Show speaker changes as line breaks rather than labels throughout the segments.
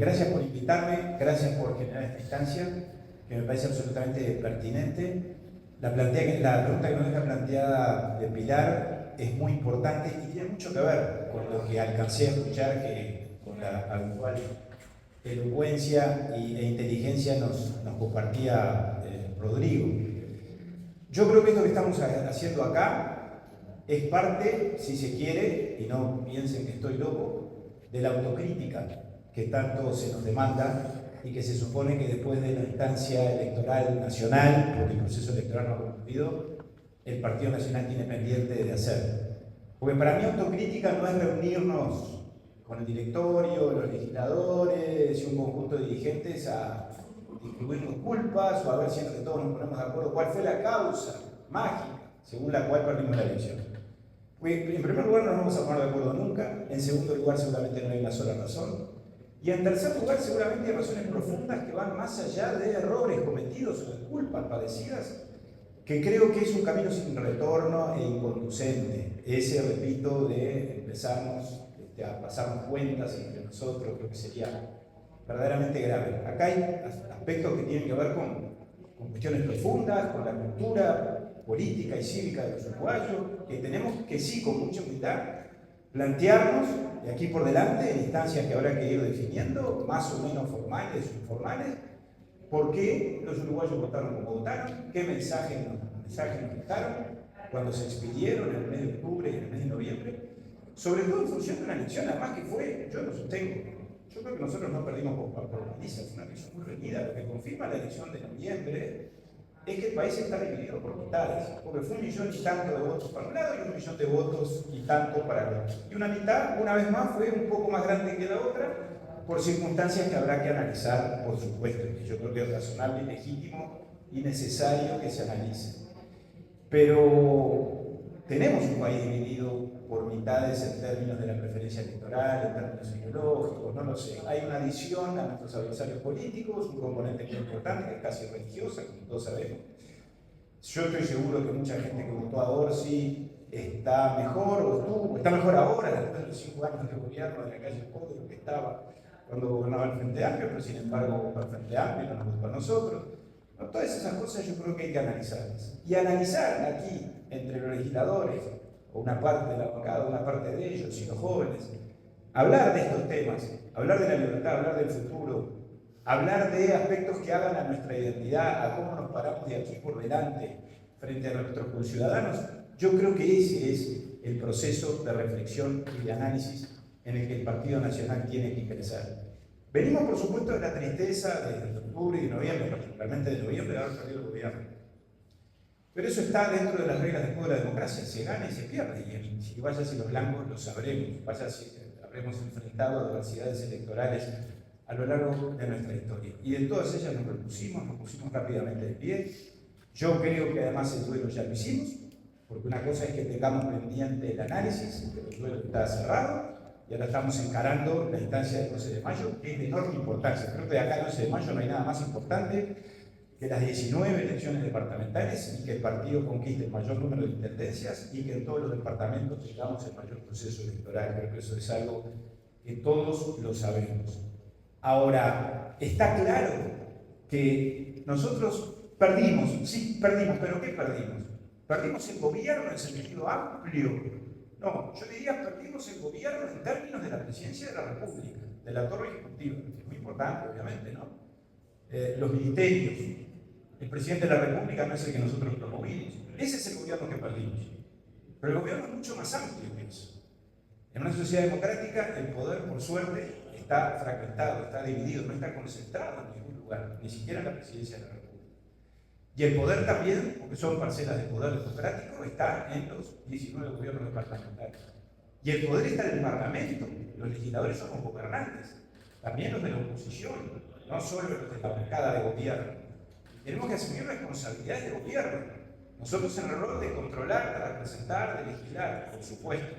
Gracias por invitarme, gracias por generar esta instancia, que me parece absolutamente pertinente. La pregunta que nos deja planteada de Pilar es muy importante y tiene mucho que ver con lo que alcancé a escuchar, que con la habitual elocuencia e inteligencia nos compartía Rodrigo. Yo creo que esto que estamos haciendo acá es parte, si se quiere, y no piensen que estoy loco, de la autocrítica que tanto se nos demanda y que se supone que después de la instancia electoral nacional, porque el proceso electoral no ha concluido, el Partido Nacional tiene pendiente de hacer. Porque para mí autocrítica no es reunirnos con el directorio, los legisladores y un conjunto de dirigentes a distribuirnos culpas o a ver si entre todos nos ponemos de acuerdo cuál fue la causa mágica según la cual perdimos la elección. Porque en primer lugar no nos vamos a poner de acuerdo nunca, en segundo lugar seguramente no hay una sola razón, y en tercer lugar seguramente hay razones profundas que van más allá de errores cometidos o de culpas padecidas, que creo que es un camino sin retorno e inconducente. Ese, repito, de empezarnos a pasarnos cuentas entre nosotros, creo que sería verdaderamente grave. Acá hay aspectos que tienen que ver con cuestiones profundas, con la cultura política y cívica de los uruguayos, que tenemos que sí, con mucha humildad, plantearnos de aquí por delante, en instancias que habrá que ir definiendo, más o menos formales o informales, por qué los uruguayos votaron como votaron, qué mensajes nos dejaron cuando se expidieron en el mes de octubre y en el mes de noviembre, sobre todo en función de una elección, además que fue, yo lo sostengo, yo creo que nosotros no perdimos por paliza, fue una elección muy reñida. Lo que confirma la elección de noviembre es que el país está dividido por mitades, porque fue 1 millón y tanto de votos para un lado y 1 millón de votos y tanto para el otro. Y una mitad, una vez más, fue un poco más grande que la otra, por circunstancias que habrá que analizar, por supuesto, que yo creo que es razonable, legítimo y necesario que se analice. Pero tenemos un país dividido por mitades en términos de la preferencia electoral, en términos ideológicos, no lo sé. Hay una adición a nuestros adversarios políticos, un componente muy importante que es casi religiosa, como todos sabemos. Yo estoy seguro que mucha gente que votó a Orsi está mejor o estuvo, está mejor ahora, después de los 5 años de gobierno de la calle Pou, de lo que estaba cuando gobernaba el Frente Amplio, pero sin embargo votó al Frente Amplio, no nos votó a nosotros. No, todas esas cosas yo creo que hay que analizarlas. Y analizar aquí, entre los legisladores, o una parte de la bancada, una parte de ellos y los jóvenes, hablar de estos temas, hablar de la libertad, hablar del futuro, hablar de aspectos que hagan a nuestra identidad, a cómo nos paramos de aquí por delante frente a nuestros conciudadanos, yo creo que ese es el proceso de reflexión y de análisis en el que el Partido Nacional tiene que ingresar. Venimos, por supuesto, de la tristeza de octubre y de noviembre, particularmente de noviembre, de haber perdido el gobierno. Pero eso está dentro de las reglas de juego de la democracia, se gana y se pierde. Y si vaya hacia los blancos, lo sabremos, vaya si habremos enfrentado adversidades electorales a lo largo de nuestra historia. Y de todas ellas nos pusimos rápidamente de pie. Yo creo que además el duelo ya lo hicimos, porque una cosa es que tengamos pendiente el análisis, que el duelo está cerrado, y ahora estamos encarando la instancia del 12 de mayo, que es de enorme importancia. Creo que de acá al 12 de mayo no hay nada más importante que las 19 elecciones departamentales y que el partido conquiste el mayor número de intendencias y que en todos los departamentos tengamos el mayor proceso electoral. Creo que eso es algo que todos lo sabemos. Ahora, está claro que nosotros perdimos, sí, perdimos, pero ¿qué perdimos? Perdimos el gobierno en sentido amplio. No, yo diría perdimos el gobierno en términos de la presidencia de la República, de la torre ejecutiva, que es muy importante, obviamente, ¿no? Los ministerios, el presidente de la República no es el que nosotros promovimos. Ese es el gobierno que perdimos. Pero el gobierno es mucho más amplio que eso. En una sociedad democrática, el poder, por suerte, está fragmentado, está dividido, no está concentrado en ningún lugar, ni siquiera en la presidencia de la República. Y el poder también, porque son parcelas de poder democrático, está en los 19 gobiernos departamentales. Y el poder está en el Parlamento. Los legisladores somos gobernantes, también los de la oposición, no solo los de la bancada de gobierno. Tenemos que asumir responsabilidades de gobierno. Nosotros en el rol de controlar, de representar, de legislar, por supuesto.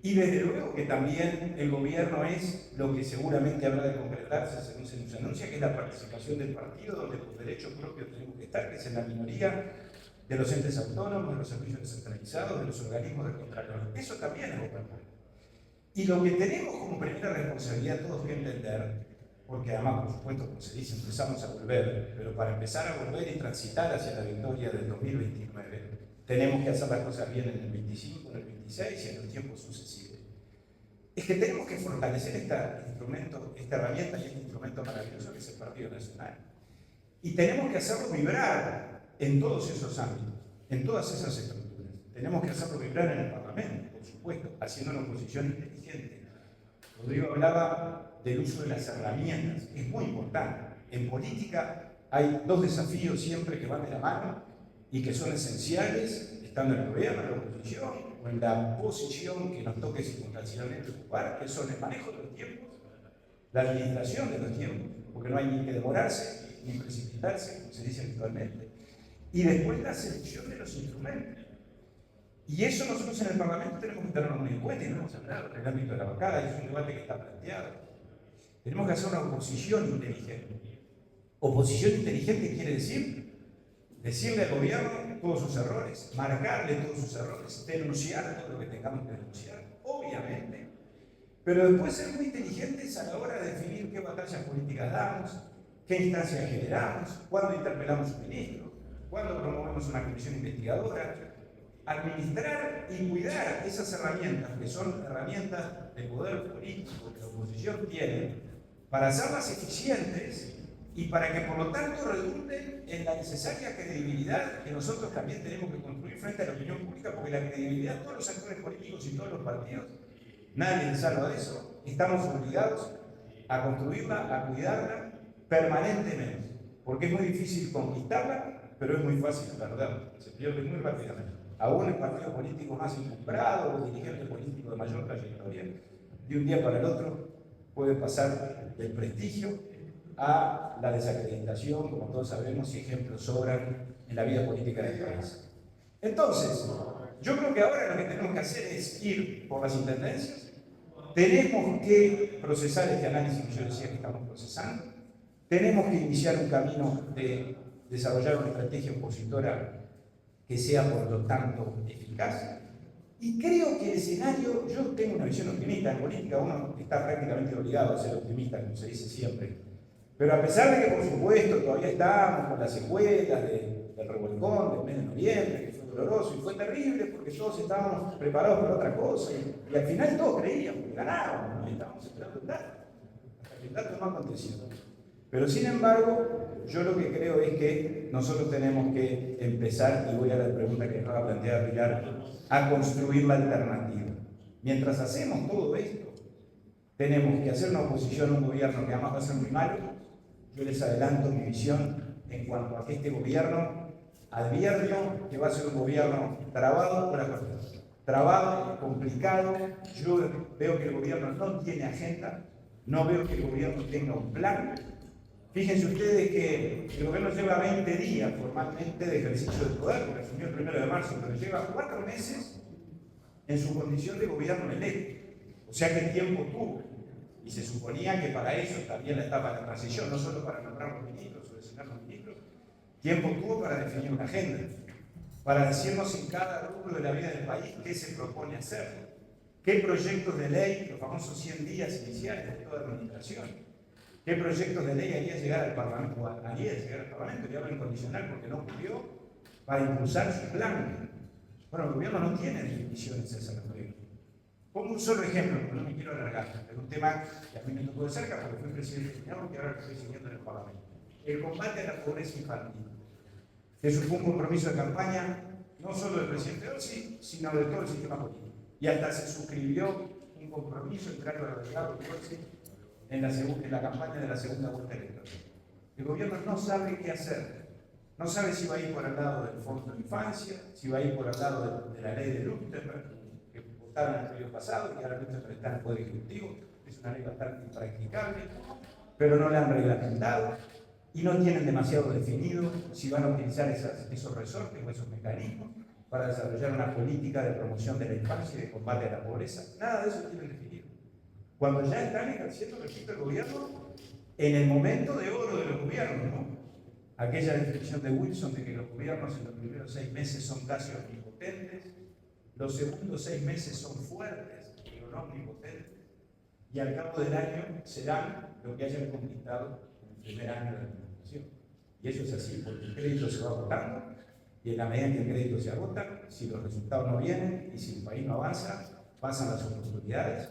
Y desde luego que también el gobierno es lo que seguramente habrá de concretarse según se nos anuncia, que es la participación del partido, donde por derechos propios tenemos que estar, que es en la minoría de los entes autónomos, de los servicios descentralizados, de los organismos de contralor. Eso también es gobernar. Y lo que tenemos como primera responsabilidad todos que entender porque además, por supuesto, como se dice, empezamos a volver, pero para empezar a volver y transitar hacia la victoria del 2029, tenemos que hacer las cosas bien en el 25, en el 26 y en los tiempos sucesivos. Es que tenemos que fortalecer este instrumento, esta herramienta y este instrumento maravilloso que es el Partido Nacional. Y tenemos que hacerlo vibrar en todos esos ámbitos, en todas esas estructuras. Tenemos que hacerlo vibrar en el Parlamento, por supuesto, haciendo una oposición inteligente. Rodrigo hablaba del uso de las herramientas, es muy importante. En política hay dos desafíos siempre que van de la mano y que son esenciales, estando en el gobierno, en la oposición o en la posición que nos toque circunstancialmente ocupar, que son el manejo de los tiempos, la administración de los tiempos, porque no hay ni que demorarse ni precipitarse, como se dice habitualmente, y después la selección de los instrumentos. Y eso nosotros en el Parlamento tenemos que tenerlo muy en cuenta, y no hemos hablado en el ámbito de la bancada, y es un debate que está planteado. Tenemos que hacer una oposición inteligente. Oposición inteligente quiere decir decirle al gobierno todos sus errores, marcarle todos sus errores, denunciar todo lo que tengamos que denunciar, obviamente, pero después ser muy inteligentes a la hora de definir qué batallas políticas damos, qué instancias generamos, cuándo interpelamos a un ministro, cuándo promovemos una comisión investigadora, administrar y cuidar esas herramientas que son herramientas de poder político que la oposición tiene para hacerlas eficientes y para que por lo tanto redunden en la necesaria credibilidad que nosotros también tenemos que construir frente a la opinión pública, porque la credibilidad de todos los actores políticos y todos los partidos, nadie les salva de eso, estamos obligados a construirla, a cuidarla permanentemente, porque es muy difícil conquistarla, pero es muy fácil perderla, se pierde muy rápidamente. Aún el partido político más encumbrado, o dirigente político de mayor trayectoria, de un día para el otro puede pasar del prestigio a la desacreditación, como todos sabemos, y ejemplos sobran en la vida política del país. Entonces, yo creo que ahora lo que tenemos que hacer es ir por las intendencias, tenemos que procesar este análisis que yo decía que estamos procesando, tenemos que iniciar un camino de desarrollar una estrategia opositora que sea por lo tanto eficaz. Y creo que el escenario, yo tengo una visión optimista, en política uno está prácticamente obligado a ser optimista, como se dice siempre. Pero a pesar de que, por supuesto, todavía estamos con las secuelas del revolcón del mes de noviembre, que fue doloroso y fue terrible porque todos estábamos preparados para otra cosa y al final todos creíamos que ganábamos, ¿no? Y estábamos esperando el dato, hasta que el dato no aconteció. Pero sin embargo, yo lo que creo es que nosotros tenemos que empezar, y voy a la pregunta que acaba de plantear Pilar, a construir la alternativa. Mientras hacemos todo esto, tenemos que hacer una oposición a un gobierno que además va a ser muy malo. Yo les adelanto mi visión en cuanto a que este gobierno, advierto que va a ser un gobierno trabado por la cuestión. Trabado, complicado. Yo veo que el gobierno no tiene agenda, no veo que el gobierno tenga un plan. Fíjense ustedes que el gobierno lleva 20 días formalmente de ejercicio de poder, porque asumió el 1 de marzo, pero lleva 4 meses en su condición de gobierno electo. O sea que tiempo tuvo. Y se suponía que para eso también la etapa de la transición, no solo para nombrar los ministros o designar los ministros, tiempo tuvo para definir una agenda, para decirnos en cada rubro de la vida del país qué se propone hacer, qué proyectos de ley, los famosos 100 días iniciales de toda administración, qué proyectos de ley haría llegar al Parlamento, y hablo en condicional porque no ocurrió, para impulsar su plan. Bueno, el gobierno no tiene definiciones esa gobierno. Pongo un solo ejemplo, porque no me quiero alargar, es un tema que a mí me tocó de cerca porque fui presidente del Senado y ahora lo estoy siguiendo en el Parlamento. El combate a la pobreza infantil. Eso fue un compromiso de campaña, no solo del presidente Orsi, sino de todo el sistema político. Y hasta se suscribió un compromiso entre Álvaro Delgado y Orsi en la campaña de la segunda vuelta electoral. El gobierno no sabe qué hacer. No sabe si va a ir por el lado del Fondo de Infancia, si va a ir por el lado de la ley de Luttenberg, que votaron el periodo pasado, y ahora Luttenberg está en el Poder Ejecutivo, es una ley bastante impracticable, pero no la han reglamentado y no tienen demasiado definido si van a utilizar esos resortes o esos mecanismos para desarrollar una política de promoción de la infancia y de combate a la pobreza. Nada de eso tienen definido. Cuando ya están ejerciendo, repito, el gobierno en el momento de oro de los gobiernos, ¿no? Aquella definición de Wilson de que los gobiernos en los primeros 6 meses son casi omnipotentes, los segundos 6 meses son fuertes, pero no omnipotentes. y al cabo del año serán lo que hayan conquistado en el primer año de la administración. Y eso es así, porque el crédito se va agotando, y en la medida en que el crédito se agota, si los resultados no vienen y si el país no avanza, pasan las oportunidades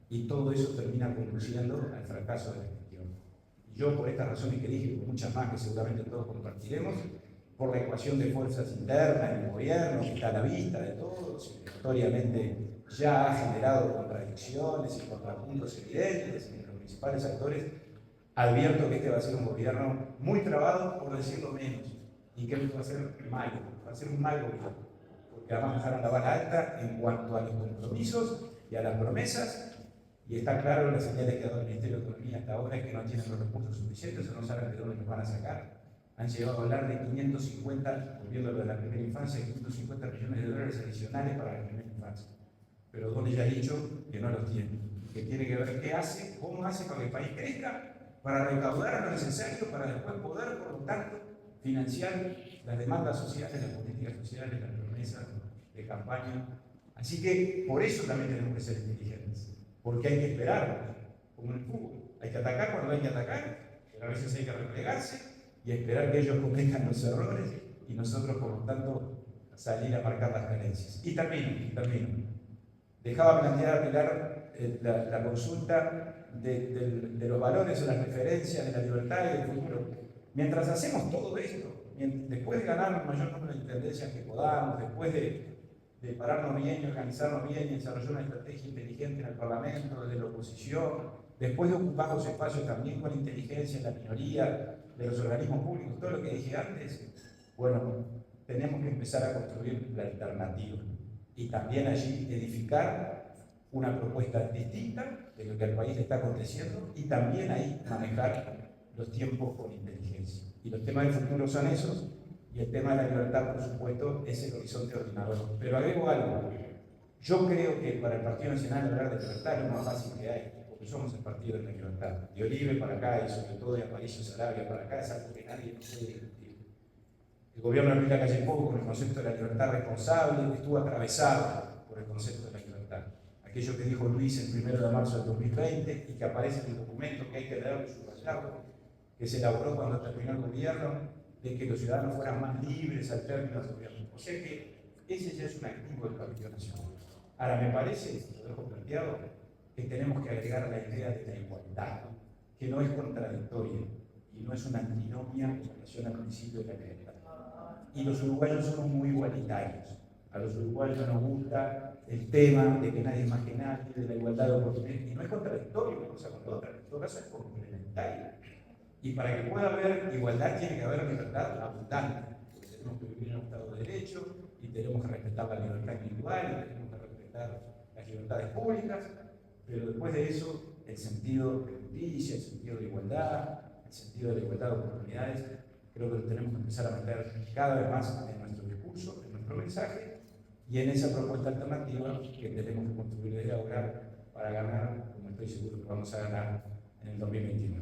y todo eso termina conduciendo al fracaso de la gestión. Y yo, por estas razones que dije, por muchas más que seguramente todos compartiremos, por la ecuación de fuerzas internas en el gobierno, que está a la vista de todos, y que notoriamente ya ha generado contradicciones y contrapuntos evidentes entre los principales actores, advierto que este va a ser un gobierno muy trabado, por decirlo menos, y que va a ser malo, va a ser un mal gobierno, porque además dejaron la vara alta en cuanto a los compromisos y a las promesas, y está claro, las señales que ha dado el Ministerio de Economía hasta ahora es que no tienen los recursos suficientes o no saben de dónde los van a sacar. Han llegado a hablar de 550, volviendo a lo de la primera infancia, 550 millones de dólares adicionales para la primera infancia. Pero Donald ya ha dicho que no los tiene, que tiene que ver qué hace, cómo hace para que el país crezca, para recaudar lo necesario, para después poder, por lo tanto, financiar las demandas sociales, las políticas sociales, las promesas de campaña. Así que por eso también tenemos que ser inteligentes, porque hay que esperar, como en el fútbol. Hay que atacar cuando hay que atacar, pero a veces hay que replegarse y esperar que ellos cometan los errores y nosotros, por lo tanto, salir a marcar las carencias. Y termino. Dejaba plantear, Pilar, la consulta de los valores o las referencias de la libertad y del futuro. Mientras hacemos todo esto, después de ganar el mayor número de intendencias que podamos, después de pararnos bien y organizarnos bien y desarrollar una estrategia inteligente en el Parlamento, desde la oposición, después de ocupar los espacios también con inteligencia en la minoría, de los organismos públicos, todo lo que dije antes, bueno, tenemos que empezar a construir la alternativa y también allí edificar una propuesta distinta de lo que al país le está aconteciendo y también ahí manejar los tiempos con inteligencia. Y los temas del futuro son esos, y el tema de la libertad, por supuesto, es el horizonte ordinador. Pero agrego algo. Yo creo que para el Partido Nacional hablar de libertad es lo más fácil que hay, porque somos el partido de la libertad. De Oribe para acá y sobre todo de Aparicio Saravia para acá es algo que nadie puede discutir. El gobierno de Pilar Calle Pou, con el concepto de la libertad responsable, estuvo atravesado por el concepto de la libertad. Aquello que dijo Luis el 1 de marzo del 2020 y que aparece en el documento que hay que leerlo y subrayarlo, que se elaboró cuando terminó el gobierno, de que los ciudadanos fueran más libres al término del gobierno. O sea que ese ya es un activo del Partido Nacional. Ahora, me parece, lo dejo planteado, que tenemos que agregar la idea de la igualdad, que no es contradictoria y no es una antinomia en relación al principio de la libertad. Y los uruguayos somos muy igualitarios. A los uruguayos nos gusta el tema de que nadie es más que nadie, de la igualdad de oportunidades, y no es contradictorio una cosa con la otra, en todo caso es complementario. Y para que pueda haber igualdad tiene que haber libertad abundante, porque tenemos que vivir en un Estado de Derecho y tenemos que respetar la libertad individual y tenemos que respetar las libertades públicas, pero después de eso el sentido de justicia, el sentido de igualdad, el sentido de la igualdad de oportunidades, creo que lo tenemos que empezar a meter cada vez más en nuestro discurso, en nuestro mensaje y en esa propuesta alternativa que tenemos que construir desde ahora para ganar, como estoy seguro que vamos a ganar en el 2021.